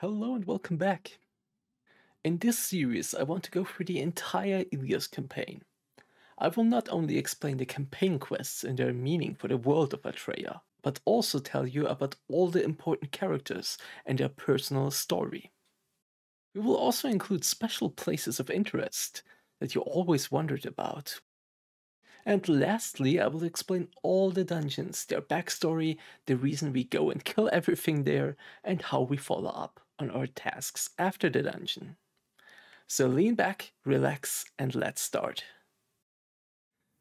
Hello and welcome back. In this series, I want to go through the entire Elyos campaign. I will not only explain the campaign quests and their meaning for the world of Atreya, but also tell you about all the important characters and their personal story. We will also include special places of interest that you always wondered about. And lastly, I will explain all the dungeons, their backstory, the reason we go and kill everything there, and how we follow up on our tasks after the dungeon. So lean back, relax, and let's start.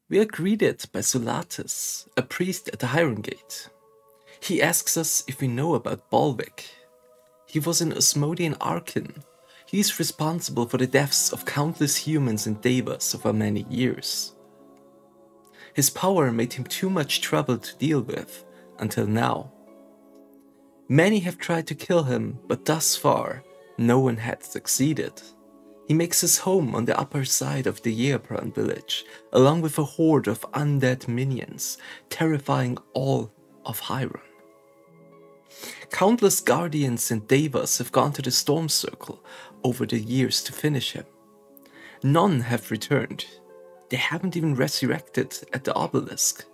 We are greeted by Sulatus, a priest at the Hiron Gate. He asks us if we know about Bollvig. He was an Osmodian Archon. He is responsible for the deaths of countless humans and devas over many years. His power made him too much trouble to deal with, until now. Many have tried to kill him, but thus far, no one had succeeded. He makes his home on the upper side of the Yeapran village, along with a horde of undead minions, terrifying all of Hiron. Countless guardians and devas have gone to the Storm Circle over the years to finish him. None have returned. They haven't even resurrected at the Obelisk.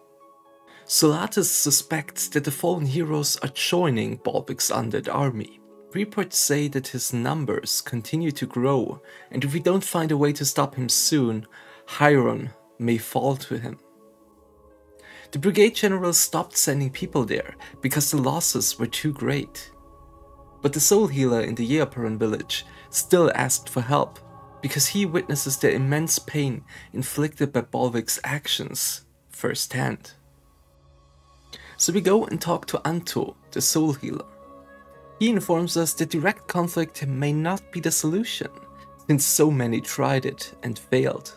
Sulatus suspects that the fallen heroes are joining Bollvig's undead army. Reports say that his numbers continue to grow, and if we don't find a way to stop him soon, Hiron may fall to him. The brigade general stopped sending people there because the losses were too great. But the soul healer in the Yeapran village still asked for help, because he witnesses the immense pain inflicted by Bollvig's actions firsthand. So we go and talk to Anto, the soul healer. He informs us that direct conflict may not be the solution, since so many tried it and failed.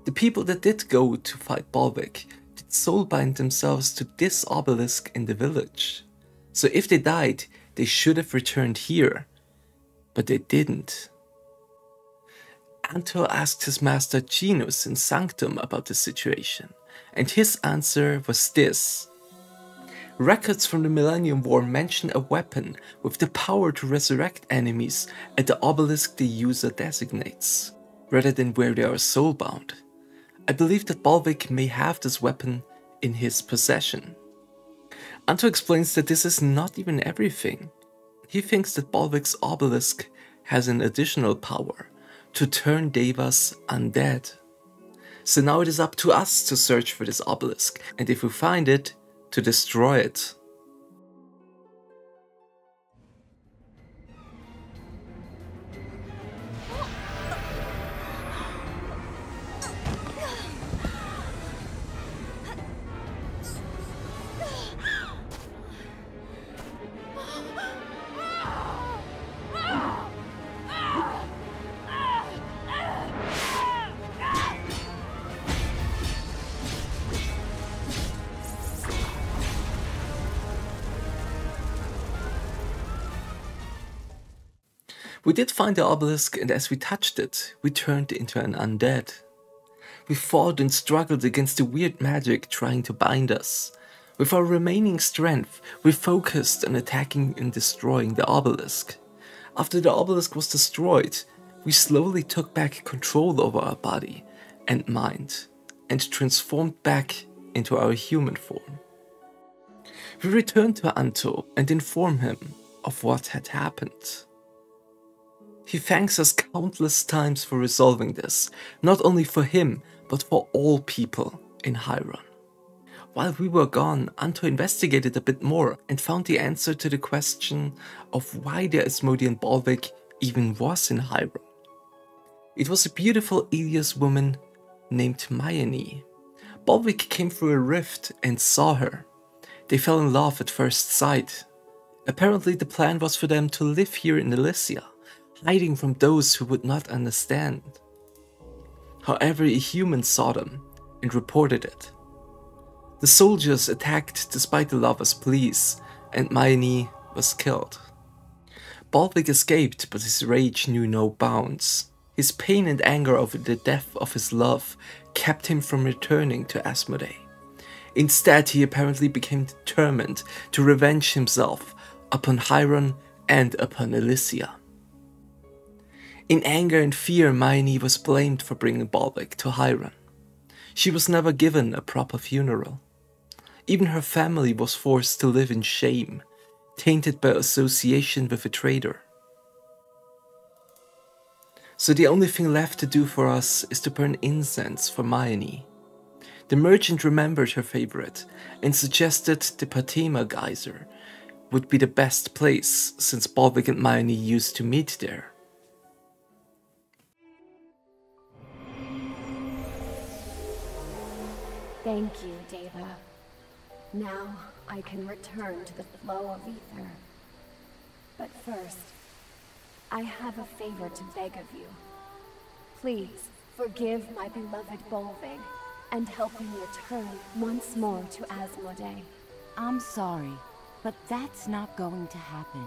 The people that did go to fight Bollvig did soulbind themselves to this obelisk in the village. So if they died, they should have returned here, but they didn't. Anto asked his master Genus in Sanctum about the situation, and his answer was this. Records from the Millennium War mention a weapon with the power to resurrect enemies at the obelisk the user designates, rather than where they are soulbound. I believe that Bollvig may have this weapon in his possession. Anto explains that this is not even everything. He thinks that Bollvig's obelisk has an additional power to turn devas undead. So now it is up to us to search for this obelisk, and if we find it, to destroy it. We did find the obelisk, and as we touched it, we turned into an undead. We fought and struggled against the weird magic trying to bind us. With our remaining strength, we focused on attacking and destroying the obelisk. After the obelisk was destroyed, we slowly took back control over our body and mind, and transformed back into our human form. We returned to Anto and informed him of what had happened. He thanks us countless times for resolving this, not only for him, but for all people in Hiron. While we were gone, Anto investigated a bit more and found the answer to the question of why the Asmodian Bollvig even was in Hiron. It was a beautiful Elyos woman named Myanee. Bollvig came through a rift and saw her. They fell in love at first sight. Apparently the plan was for them to live here in Elysia, hiding from those who would not understand. However, a human saw them and reported it. The soldiers attacked despite the lovers' pleas, and Myanee was killed. Bollvig escaped, but his rage knew no bounds. His pain and anger over the death of his love kept him from returning to Asmodee. Instead, he apparently became determined to revenge himself upon Hiron and upon Elysia. In anger and fear, Myanee was blamed for bringing Bollvig to Hiron. She was never given a proper funeral. Even her family was forced to live in shame, tainted by association with a traitor. So the only thing left to do for us is to burn incense for Myanee. The merchant remembered her favorite and suggested the Patema geyser would be the best place since Bollvig and Myanee used to meet there. Thank you, Deva. Now I can return to the flow of ether. But first, I have a favor to beg of you. Please forgive my beloved Bollvig and help me return once more to Asmodee. I'm sorry, but that's not going to happen.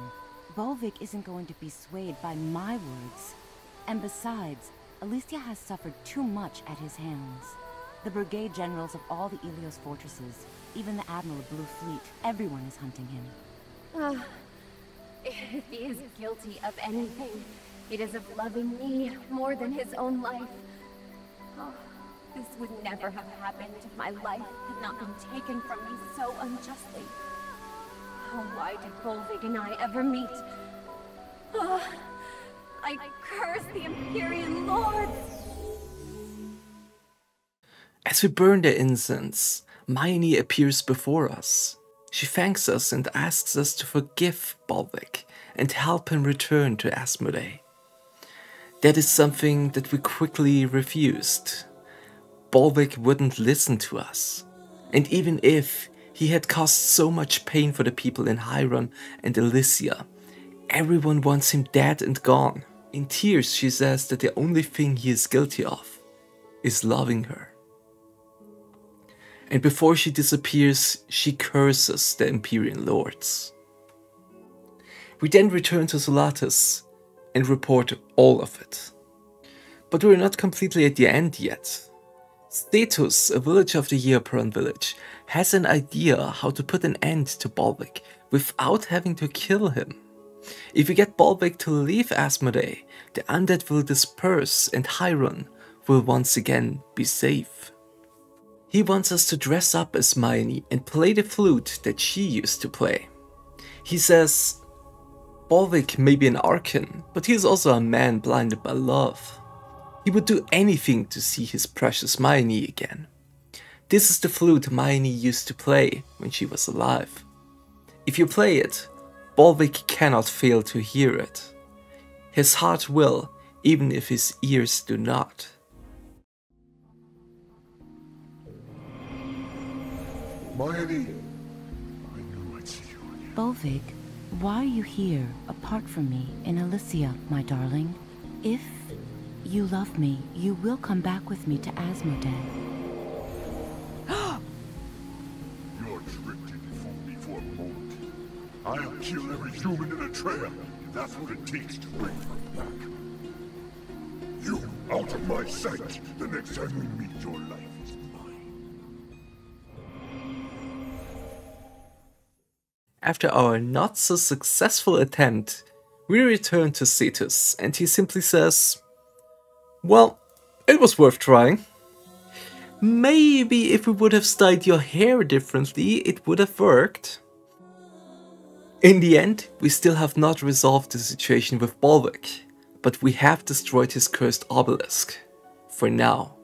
Bollvig isn't going to be swayed by my words. And besides, Elysia has suffered too much at his hands. The brigade generals of all the Elyos fortresses, even the Admiral of Blue Fleet, everyone is hunting him. If he is guilty of anything, it is of loving me more than his own life. Oh, this would never have happened if my life had not been taken from me so unjustly. Why did Bollvig and I ever meet? Oh, I curse the Empyrean Lords! As we burn the incense, Myanee appears before us. She thanks us and asks us to forgive Bollvig and help him return to Asmodee. That is something that we quickly refused. Bollvig wouldn't listen to us, and even if he had caused so much pain for the people in Hiron and Elysia, everyone wants him dead and gone. In tears she says that the only thing he is guilty of is loving her. And before she disappears, she curses the Empyrean Lords. We then return to Solatus and report all of it. But we're not completely at the end yet. Status, a village of the Yearpron village, has an idea how to put an end to Bollvig without having to kill him. If we get Bollvig to leave Asmodee, the undead will disperse and Hiron will once again be safe. He wants us to dress up as Myanee and play the flute that she used to play. He says, Bollvig may be an Archon, but he is also a man blinded by love. He would do anything to see his precious Myanee again. This is the flute Myanee used to play when she was alive. If you play it, Bollvig cannot fail to hear it. His heart will, even if his ears do not. Myanee, I knew I'd see you again. Bollvig, why are you here, apart from me, in Elysia, my darling? If you love me, you will come back with me to Asmodee. Your trick didn't fool me for a moment. I'll kill every human in a trail, if that's what it takes to bring her back. You, out of my sight, the next time we meet, your life is mine. After our not so successful attempt, we return to Cetus and he simply says, well, it was worth trying. Maybe if we would have styled your hair differently, it would have worked. In the end, we still have not resolved the situation with Bollvig, but we have destroyed his cursed obelisk. For now.